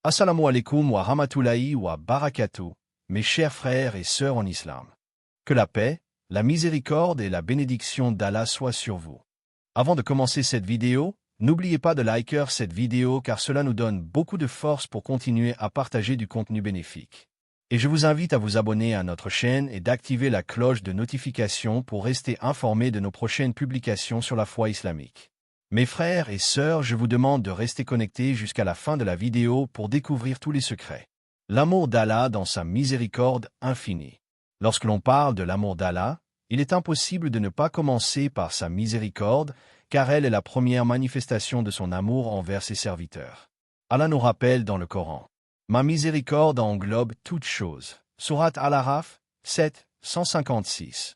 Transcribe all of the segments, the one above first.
Assalamu alaikum wa rahmatullahi wa barakatuh, mes chers frères et sœurs en islam. Que la paix, la miséricorde et la bénédiction d'Allah soient sur vous. Avant de commencer cette vidéo, n'oubliez pas de liker cette vidéo car cela nous donne beaucoup de force pour continuer à partager du contenu bénéfique. Et je vous invite à vous abonner à notre chaîne et d'activer la cloche de notification pour rester informé de nos prochaines publications sur la foi islamique. Mes frères et sœurs, je vous demande de rester connectés jusqu'à la fin de la vidéo pour découvrir tous les secrets. L'amour d'Allah dans sa miséricorde infinie. Lorsque l'on parle de l'amour d'Allah, il est impossible de ne pas commencer par sa miséricorde, car elle est la première manifestation de son amour envers ses serviteurs. Allah nous rappelle dans le Coran: « Ma miséricorde englobe toutes choses. » Sourate Al-Araf 7, 156.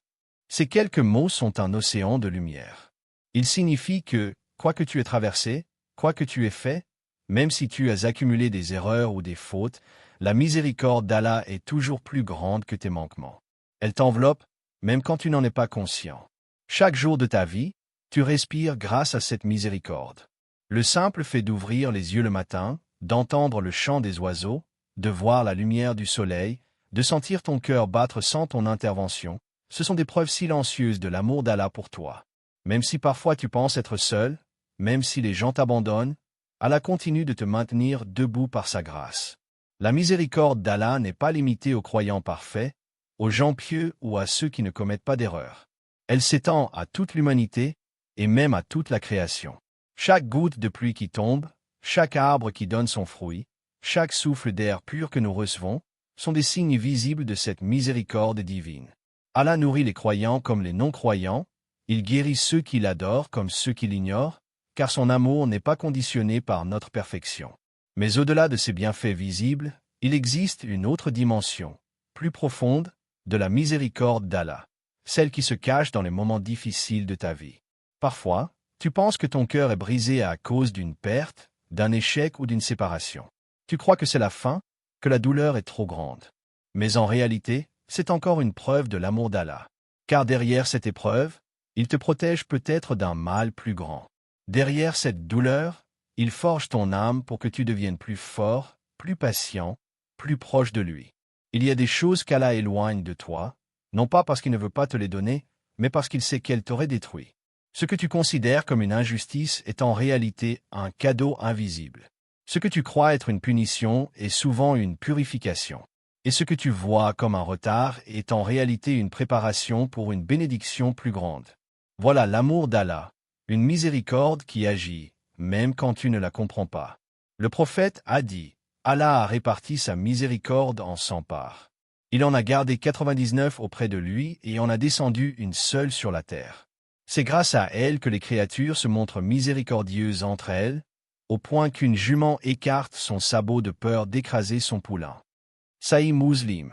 Ces quelques mots sont un océan de lumière. Ils signifient que, quoi que tu aies traversé, quoi que tu aies fait, même si tu as accumulé des erreurs ou des fautes, la miséricorde d'Allah est toujours plus grande que tes manquements. Elle t'enveloppe, même quand tu n'en es pas conscient. Chaque jour de ta vie, tu respires grâce à cette miséricorde. Le simple fait d'ouvrir les yeux le matin, d'entendre le chant des oiseaux, de voir la lumière du soleil, de sentir ton cœur battre sans ton intervention, ce sont des preuves silencieuses de l'amour d'Allah pour toi. Même si parfois tu penses être seul, même si les gens t'abandonnent, Allah continue de te maintenir debout par sa grâce. La miséricorde d'Allah n'est pas limitée aux croyants parfaits, aux gens pieux ou à ceux qui ne commettent pas d'erreurs. Elle s'étend à toute l'humanité et même à toute la création. Chaque goutte de pluie qui tombe, chaque arbre qui donne son fruit, chaque souffle d'air pur que nous recevons, sont des signes visibles de cette miséricorde divine. Allah nourrit les croyants comme les non-croyants. Il guérit ceux qui l'adorent comme ceux qui l'ignorent, car son amour n'est pas conditionné par notre perfection. Mais au-delà de ces bienfaits visibles, il existe une autre dimension, plus profonde, de la miséricorde d'Allah, celle qui se cache dans les moments difficiles de ta vie. Parfois, tu penses que ton cœur est brisé à cause d'une perte, d'un échec ou d'une séparation. Tu crois que c'est la fin, que la douleur est trop grande. Mais en réalité, c'est encore une preuve de l'amour d'Allah. Car derrière cette épreuve, il te protège peut-être d'un mal plus grand. Derrière cette douleur, il forge ton âme pour que tu deviennes plus fort, plus patient, plus proche de lui. Il y a des choses qu'Allah éloigne de toi, non pas parce qu'il ne veut pas te les donner, mais parce qu'il sait qu'elles t'auraient détruit. Ce que tu considères comme une injustice est en réalité un cadeau invisible. Ce que tu crois être une punition est souvent une purification. Et ce que tu vois comme un retard est en réalité une préparation pour une bénédiction plus grande. Voilà l'amour d'Allah, une miséricorde qui agit, même quand tu ne la comprends pas. Le prophète a dit: Allah a réparti sa miséricorde en 100 parts. Il en a gardé 99 auprès de lui et en a descendu une seule sur la terre. C'est grâce à elle que les créatures se montrent miséricordieuses entre elles, au point qu'une jument écarte son sabot de peur d'écraser son poulain. Sahih Muslim.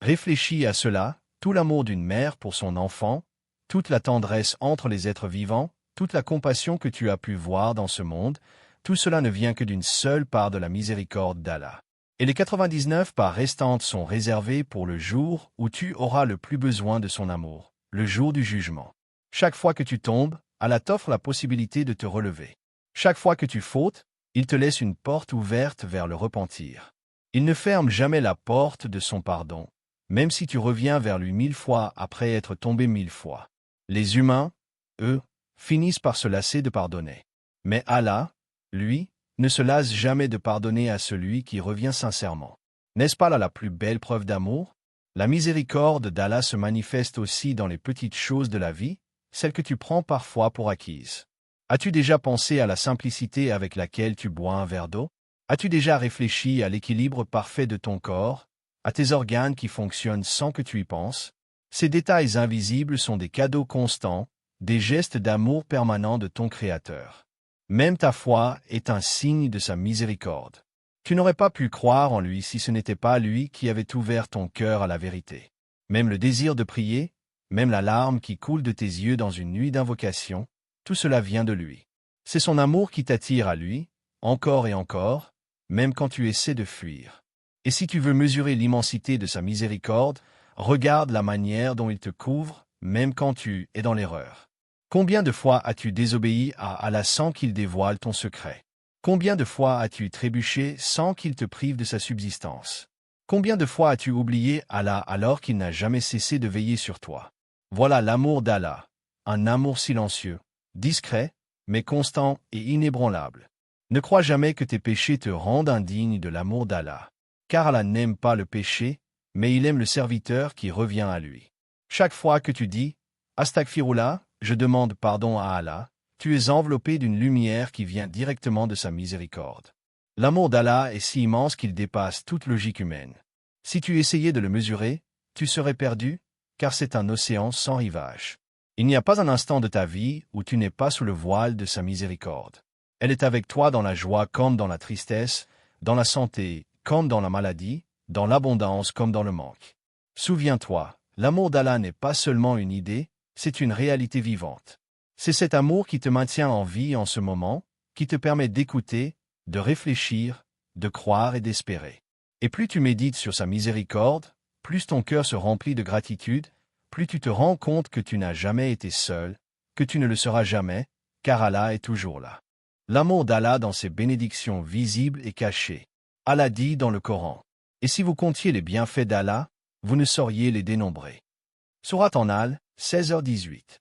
Réfléchis à cela, tout l'amour d'une mère pour son enfant, toute la tendresse entre les êtres vivants, toute la compassion que tu as pu voir dans ce monde, tout cela ne vient que d'une seule part de la miséricorde d'Allah. Et les 99 parts restantes sont réservées pour le jour où tu auras le plus besoin de son amour, le jour du jugement. Chaque fois que tu tombes, Allah t'offre la possibilité de te relever. Chaque fois que tu fautes, il te laisse une porte ouverte vers le repentir. Il ne ferme jamais la porte de son pardon, même si tu reviens vers lui 1000 fois après être tombé 1000 fois. Les humains, eux, finissent par se lasser de pardonner. Mais Allah, lui, ne se lasse jamais de pardonner à celui qui revient sincèrement. N'est-ce pas là la plus belle preuve d'amour? La miséricorde d'Allah se manifeste aussi dans les petites choses de la vie, celles que tu prends parfois pour acquises. As-tu déjà pensé à la simplicité avec laquelle tu bois un verre d'eau? As-tu déjà réfléchi à l'équilibre parfait de ton corps, à tes organes qui fonctionnent sans que tu y penses? Ces détails invisibles sont des cadeaux constants, des gestes d'amour permanent de ton Créateur. Même ta foi est un signe de sa miséricorde. Tu n'aurais pas pu croire en lui si ce n'était pas lui qui avait ouvert ton cœur à la vérité. Même le désir de prier, même la larme qui coule de tes yeux dans une nuit d'invocation, tout cela vient de lui. C'est son amour qui t'attire à lui, encore et encore, même quand tu essaies de fuir. Et si tu veux mesurer l'immensité de sa miséricorde, regarde la manière dont il te couvre, même quand tu es dans l'erreur. Combien de fois as-tu désobéi à Allah sans qu'il dévoile ton secret? Combien de fois as-tu trébuché sans qu'il te prive de sa subsistance? Combien de fois as-tu oublié Allah alors qu'il n'a jamais cessé de veiller sur toi? Voilà l'amour d'Allah, un amour silencieux, discret, mais constant et inébranlable. Ne crois jamais que tes péchés te rendent indigne de l'amour d'Allah, car Allah n'aime pas le péché, mais il aime le serviteur qui revient à lui. Chaque fois que tu dis « Astaghfirullah », je demande pardon à Allah, tu es enveloppé d'une lumière qui vient directement de sa miséricorde. L'amour d'Allah est si immense qu'il dépasse toute logique humaine. Si tu essayais de le mesurer, tu serais perdu, car c'est un océan sans rivage. Il n'y a pas un instant de ta vie où tu n'es pas sous le voile de sa miséricorde. Elle est avec toi dans la joie comme dans la tristesse, dans la santé comme dans la maladie, dans l'abondance comme dans le manque. Souviens-toi, l'amour d'Allah n'est pas seulement une idée, c'est une réalité vivante. C'est cet amour qui te maintient en vie en ce moment, qui te permet d'écouter, de réfléchir, de croire et d'espérer. Et plus tu médites sur sa miséricorde, plus ton cœur se remplit de gratitude, plus tu te rends compte que tu n'as jamais été seul, que tu ne le seras jamais, car Allah est toujours là. L'amour d'Allah dans ses bénédictions visibles et cachées. Allah dit dans le Coran, « Et si vous comptiez les bienfaits d'Allah, vous ne sauriez les dénombrer. » Sourate An-Nahl, 16h18.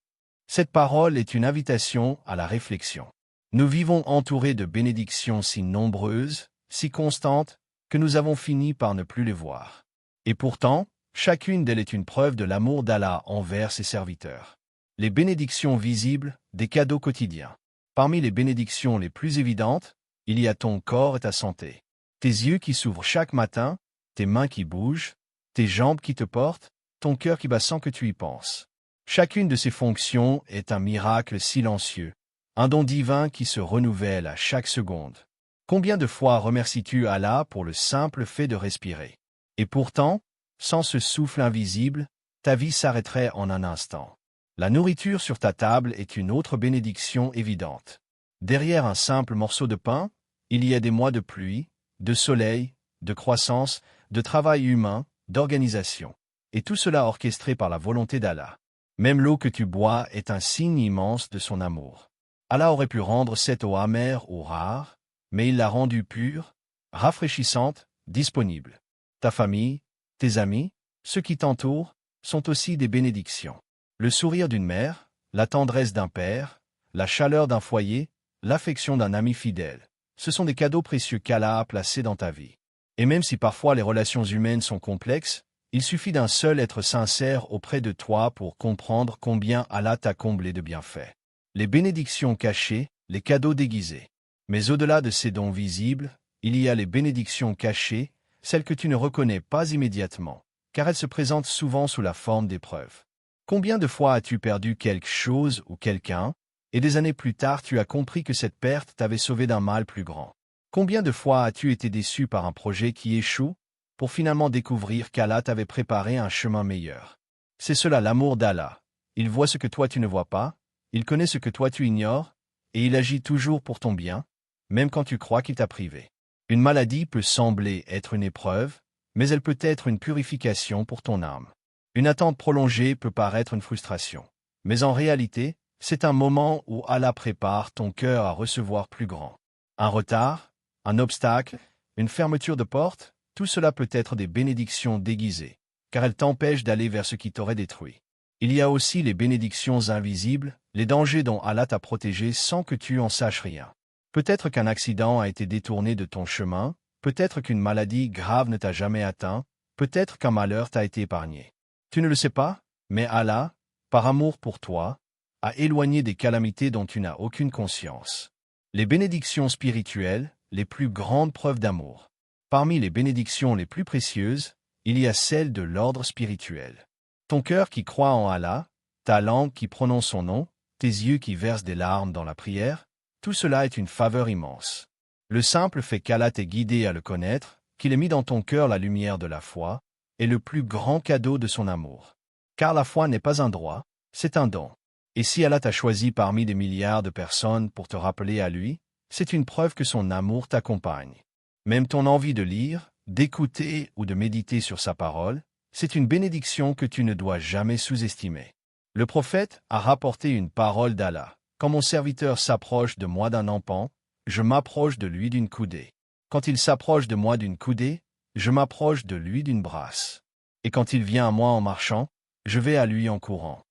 Cette parole est une invitation à la réflexion. Nous vivons entourés de bénédictions si nombreuses, si constantes, que nous avons fini par ne plus les voir. Et pourtant, chacune d'elles est une preuve de l'amour d'Allah envers ses serviteurs. Les bénédictions visibles, des cadeaux quotidiens. Parmi les bénédictions les plus évidentes, il y a ton corps et ta santé. Tes yeux qui s'ouvrent chaque matin, tes mains qui bougent, tes jambes qui te portent, ton cœur qui bat sans que tu y penses. Chacune de ces fonctions est un miracle silencieux, un don divin qui se renouvelle à chaque seconde. Combien de fois remercies-tu Allah pour le simple fait de respirer? Et pourtant, sans ce souffle invisible, ta vie s'arrêterait en un instant. La nourriture sur ta table est une autre bénédiction évidente. Derrière un simple morceau de pain, il y a des mois de pluie, de soleil, de croissance, de travail humain, d'organisation. Et tout cela orchestré par la volonté d'Allah. Même l'eau que tu bois est un signe immense de son amour. Allah aurait pu rendre cette eau amère ou rare, mais il l'a rendue pure, rafraîchissante, disponible. Ta famille, tes amis, ceux qui t'entourent, sont aussi des bénédictions. Le sourire d'une mère, la tendresse d'un père, la chaleur d'un foyer, l'affection d'un ami fidèle. Ce sont des cadeaux précieux qu'Allah a placés dans ta vie. Et même si parfois les relations humaines sont complexes, il suffit d'un seul être sincère auprès de toi pour comprendre combien Allah t'a comblé de bienfaits. Les bénédictions cachées, les cadeaux déguisés. Mais au-delà de ces dons visibles, il y a les bénédictions cachées, celles que tu ne reconnais pas immédiatement, car elles se présentent souvent sous la forme d'épreuves. Combien de fois as-tu perdu quelque chose ou quelqu'un, et des années plus tard tu as compris que cette perte t'avait sauvé d'un mal plus grand? Combien de fois as-tu été déçu par un projet qui échoue, pour finalement découvrir qu'Allah t'avait préparé un chemin meilleur? C'est cela l'amour d'Allah. Il voit ce que toi tu ne vois pas, il connaît ce que toi tu ignores, et il agit toujours pour ton bien, même quand tu crois qu'il t'a privé. Une maladie peut sembler être une épreuve, mais elle peut être une purification pour ton âme. Une attente prolongée peut paraître une frustration, mais en réalité, c'est un moment où Allah prépare ton cœur à recevoir plus grand. Un retard, un obstacle, une fermeture de porte, tout cela peut être des bénédictions déguisées, car elles t'empêchent d'aller vers ce qui t'aurait détruit. Il y a aussi les bénédictions invisibles, les dangers dont Allah t'a protégé sans que tu en saches rien. Peut-être qu'un accident a été détourné de ton chemin, peut-être qu'une maladie grave ne t'a jamais atteint, peut-être qu'un malheur t'a été épargné. Tu ne le sais pas, mais Allah, par amour pour toi, a éloigné des calamités dont tu n'as aucune conscience. Les bénédictions spirituelles, les plus grandes preuves d'amour. Parmi les bénédictions les plus précieuses, il y a celle de l'ordre spirituel. Ton cœur qui croit en Allah, ta langue qui prononce son nom, tes yeux qui versent des larmes dans la prière, tout cela est une faveur immense. Le simple fait qu'Allah t'ait guidé à le connaître, qu'il ait mis dans ton cœur la lumière de la foi, est le plus grand cadeau de son amour. Car la foi n'est pas un droit, c'est un don. Et si Allah t'a choisi parmi des milliards de personnes pour te rappeler à lui, c'est une preuve que son amour t'accompagne. Même ton envie de lire, d'écouter ou de méditer sur sa parole, c'est une bénédiction que tu ne dois jamais sous-estimer. Le prophète a rapporté une parole d'Allah. Quand mon serviteur s'approche de moi d'un empan, je m'approche de lui d'une coudée. Quand il s'approche de moi d'une coudée, je m'approche de lui d'une brasse. Et quand il vient à moi en marchant, je vais à lui en courant.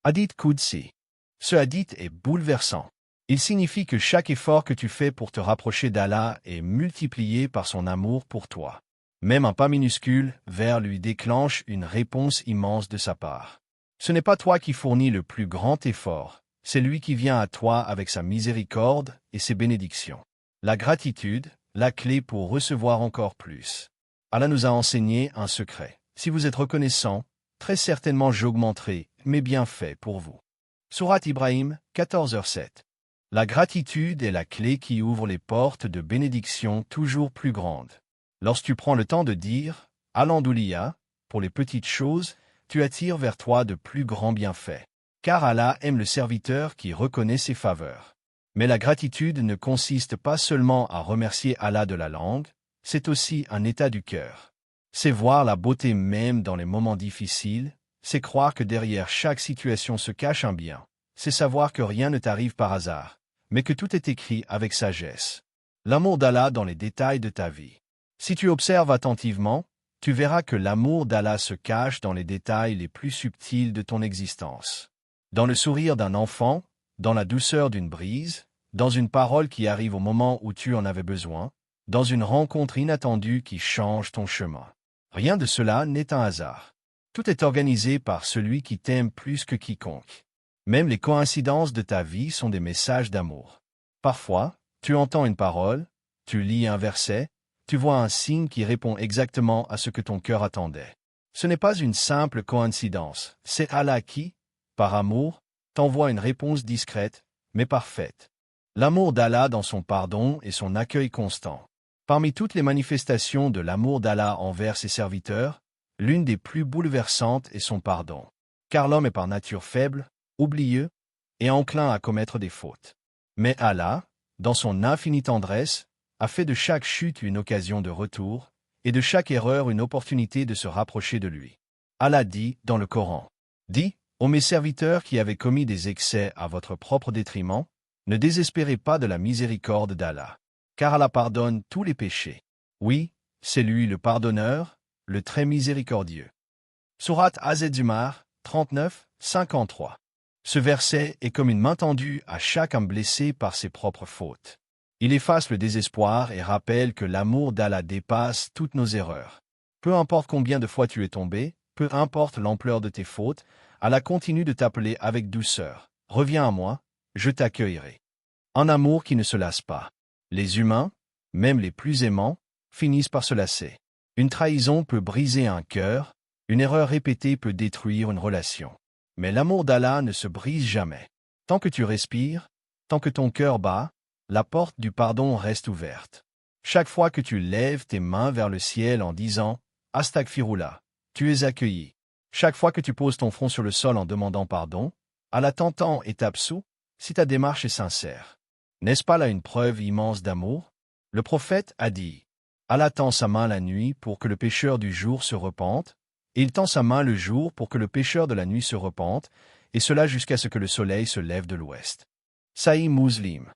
Hadith Qudsi. Ce hadith est bouleversant. Il signifie que chaque effort que tu fais pour te rapprocher d'Allah est multiplié par son amour pour toi. Même un pas minuscule vers lui déclenche une réponse immense de sa part. Ce n'est pas toi qui fournis le plus grand effort, c'est lui qui vient à toi avec sa miséricorde et ses bénédictions. La gratitude, la clé pour recevoir encore plus. Allah nous a enseigné un secret. Si vous êtes reconnaissant, très certainement j'augmenterai mes bienfaits pour vous. Sourate Ibrahim 14h7. La gratitude est la clé qui ouvre les portes de bénédictions toujours plus grandes. Lorsque tu prends le temps de dire « Alhamdoulilah » pour les petites choses, tu attires vers toi de plus grands bienfaits. Car Allah aime le serviteur qui reconnaît ses faveurs. Mais la gratitude ne consiste pas seulement à remercier Allah de la langue, c'est aussi un état du cœur. C'est voir la beauté même dans les moments difficiles, c'est croire que derrière chaque situation se cache un bien, c'est savoir que rien ne t'arrive par hasard, mais que tout est écrit avec sagesse. L'amour d'Allah dans les détails de ta vie. Si tu observes attentivement, tu verras que l'amour d'Allah se cache dans les détails les plus subtils de ton existence. Dans le sourire d'un enfant, dans la douceur d'une brise, dans une parole qui arrive au moment où tu en avais besoin, dans une rencontre inattendue qui change ton chemin. Rien de cela n'est un hasard. Tout est organisé par celui qui t'aime plus que quiconque. Même les coïncidences de ta vie sont des messages d'amour. Parfois, tu entends une parole, tu lis un verset, tu vois un signe qui répond exactement à ce que ton cœur attendait. Ce n'est pas une simple coïncidence, c'est Allah qui, par amour, t'envoie une réponse discrète, mais parfaite. L'amour d'Allah dans son pardon et son accueil constant. Parmi toutes les manifestations de l'amour d'Allah envers ses serviteurs, l'une des plus bouleversantes est son pardon. Car l'homme est par nature faible, oublieux et enclin à commettre des fautes. Mais Allah, dans son infinie tendresse, a fait de chaque chute une occasion de retour, et de chaque erreur une opportunité de se rapprocher de lui. Allah dit dans le Coran, « Dis, ô mes serviteurs qui avez commis des excès à votre propre détriment, ne désespérez pas de la miséricorde d'Allah, car Allah pardonne tous les péchés. Oui, c'est lui le pardonneur, le très miséricordieux. » Sourate Az-Zumar 39-53. Ce verset est comme une main tendue à chaque âme blessée par ses propres fautes. Il efface le désespoir et rappelle que l'amour d'Allah dépasse toutes nos erreurs. Peu importe combien de fois tu es tombé, peu importe l'ampleur de tes fautes, Allah continue de t'appeler avec douceur. Reviens à moi, je t'accueillerai. Un amour qui ne se lasse pas. Les humains, même les plus aimants, finissent par se lasser. Une trahison peut briser un cœur, une erreur répétée peut détruire une relation. Mais l'amour d'Allah ne se brise jamais. Tant que tu respires, tant que ton cœur bat, la porte du pardon reste ouverte. Chaque fois que tu lèves tes mains vers le ciel en disant « Astaghfirullah », tu es accueilli. Chaque fois que tu poses ton front sur le sol en demandant pardon, Allah t'entend et t'absout si ta démarche est sincère. N'est-ce pas là une preuve immense d'amour? Le prophète a dit « Allah tend sa main la nuit pour que le pécheur du jour se repente, et il tend sa main le jour pour que le pécheur de la nuit se repente, et cela jusqu'à ce que le soleil se lève de l'ouest. » Sahih Muslim.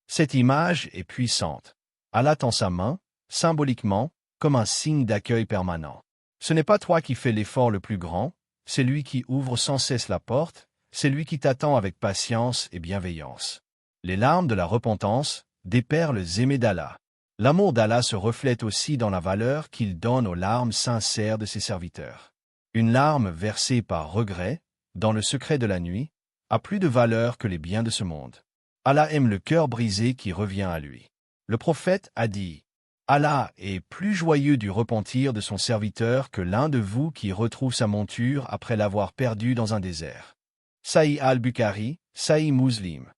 Cette image est puissante. Allah tend sa main, symboliquement, comme un signe d'accueil permanent. Ce n'est pas toi qui fais l'effort le plus grand, c'est lui qui ouvre sans cesse la porte, c'est lui qui t'attend avec patience et bienveillance. Les larmes de la repentance, des perles aimées d'Allah. L'amour d'Allah se reflète aussi dans la valeur qu'il donne aux larmes sincères de ses serviteurs. Une larme versée par regret, dans le secret de la nuit, a plus de valeur que les biens de ce monde. Allah aime le cœur brisé qui revient à lui. Le prophète a dit « Allah est plus joyeux du repentir de son serviteur que l'un de vous qui retrouve sa monture après l'avoir perdue dans un désert. » Sahih al-Bukhari, Sahih Muslim.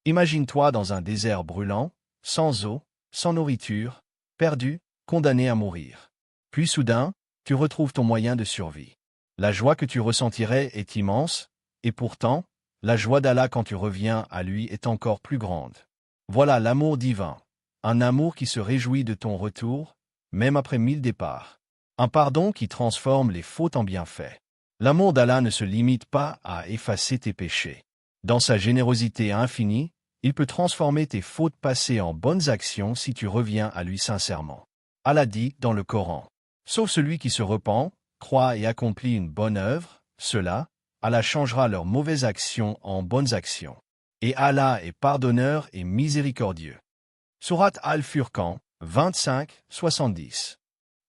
Imagine-toi dans un désert brûlant, sans eau, sans nourriture, perdu, condamné à mourir. Puis soudain, tu retrouves ton moyen de survie. La joie que tu ressentirais est immense, et pourtant, la joie d'Allah quand tu reviens à lui est encore plus grande. Voilà l'amour divin. Un amour qui se réjouit de ton retour, même après 1000 départs. Un pardon qui transforme les fautes en bienfaits. L'amour d'Allah ne se limite pas à effacer tes péchés. Dans sa générosité infinie, Il peut transformer tes fautes passées en bonnes actions si tu reviens à lui sincèrement. Allah dit dans le Coran, « Sauf celui qui se repent, croit et accomplit une bonne œuvre, cela, Allah changera leurs mauvaises actions en bonnes actions. Et Allah est pardonneur et miséricordieux. » Sourate Al-Furqan, 25-70.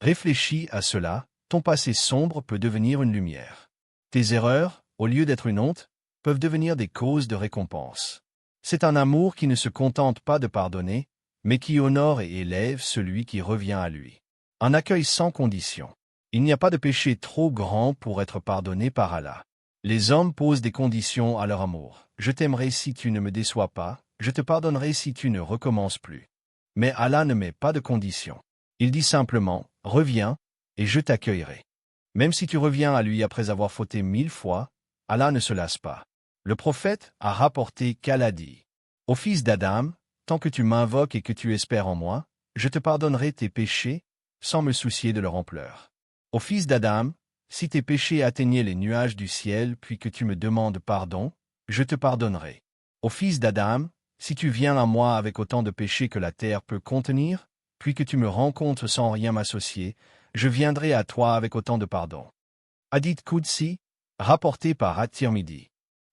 Réfléchis à cela, ton passé sombre peut devenir une lumière. Tes erreurs, au lieu d'être une honte, peuvent devenir des causes de récompense. C'est un amour qui ne se contente pas de pardonner, mais qui honore et élève celui qui revient à lui. Un accueil sans condition. Il n'y a pas de péché trop grand pour être pardonné par Allah. Les hommes posent des conditions à leur amour. Je t'aimerai si tu ne me déçois pas, je te pardonnerai si tu ne recommences plus. Mais Allah ne met pas de conditions. Il dit simplement, reviens, et je t'accueillerai. Même si tu reviens à lui après avoir fauté 1000 fois, Allah ne se lasse pas. Le prophète a rapporté qu'Allah dit, « Ô fils d'Adam, tant que tu m'invoques et que tu espères en moi, je te pardonnerai tes péchés, sans me soucier de leur ampleur. Ô fils d'Adam, si tes péchés atteignaient les nuages du ciel puis que tu me demandes pardon, je te pardonnerai. Ô fils d'Adam, si tu viens à moi avec autant de péchés que la terre peut contenir, puis que tu me rencontres sans rien m'associer, je viendrai à toi avec autant de pardon. » Hadith Qudsi, rapporté par At-Tirmidhi.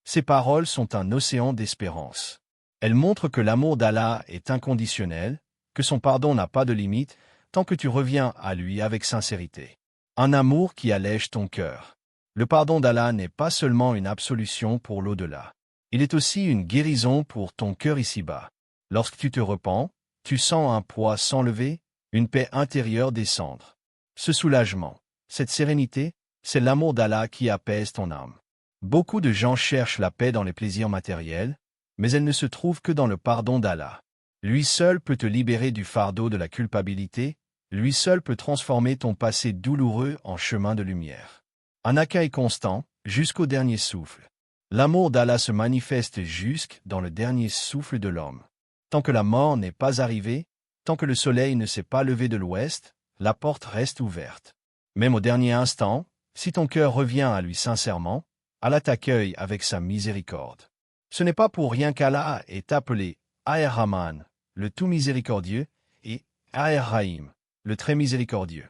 Ces paroles sont un océan d'espérance. Elles montrent que l'amour d'Allah est inconditionnel, que son pardon n'a pas de limite, tant que tu reviens à lui avec sincérité. Un amour qui allège ton cœur. Le pardon d'Allah n'est pas seulement une absolution pour l'au-delà. Il est aussi une guérison pour ton cœur ici-bas. Lorsque tu te repens, tu sens un poids s'enlever, une paix intérieure descendre. Ce soulagement, cette sérénité, c'est l'amour d'Allah qui apaise ton âme. Beaucoup de gens cherchent la paix dans les plaisirs matériels, mais elle ne se trouve que dans le pardon d'Allah. Lui seul peut te libérer du fardeau de la culpabilité, lui seul peut transformer ton passé douloureux en chemin de lumière. Un accueil constant, jusqu'au dernier souffle. L'amour d'Allah se manifeste jusque dans le dernier souffle de l'homme. Tant que la mort n'est pas arrivée, tant que le soleil ne s'est pas levé de l'ouest, la porte reste ouverte. Même au dernier instant, si ton cœur revient à lui sincèrement, Allah t'accueille avec sa miséricorde. Ce n'est pas pour rien qu'Allah est appelé Ar-Rahman, le tout miséricordieux, et Ar-Rahim, le très miséricordieux.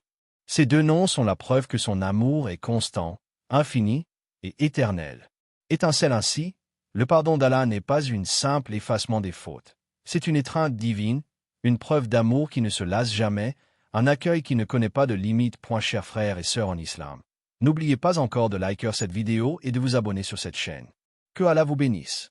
Ces deux noms sont la preuve que son amour est constant, infini et éternel. Étincelle ainsi, le pardon d'Allah n'est pas une simple effacement des fautes. C'est une étreinte divine, une preuve d'amour qui ne se lasse jamais, un accueil qui ne connaît pas de limite. Chers frères et sœurs en islam, n'oubliez pas encore de liker cette vidéo et de vous abonner sur cette chaîne. Que Allah vous bénisse.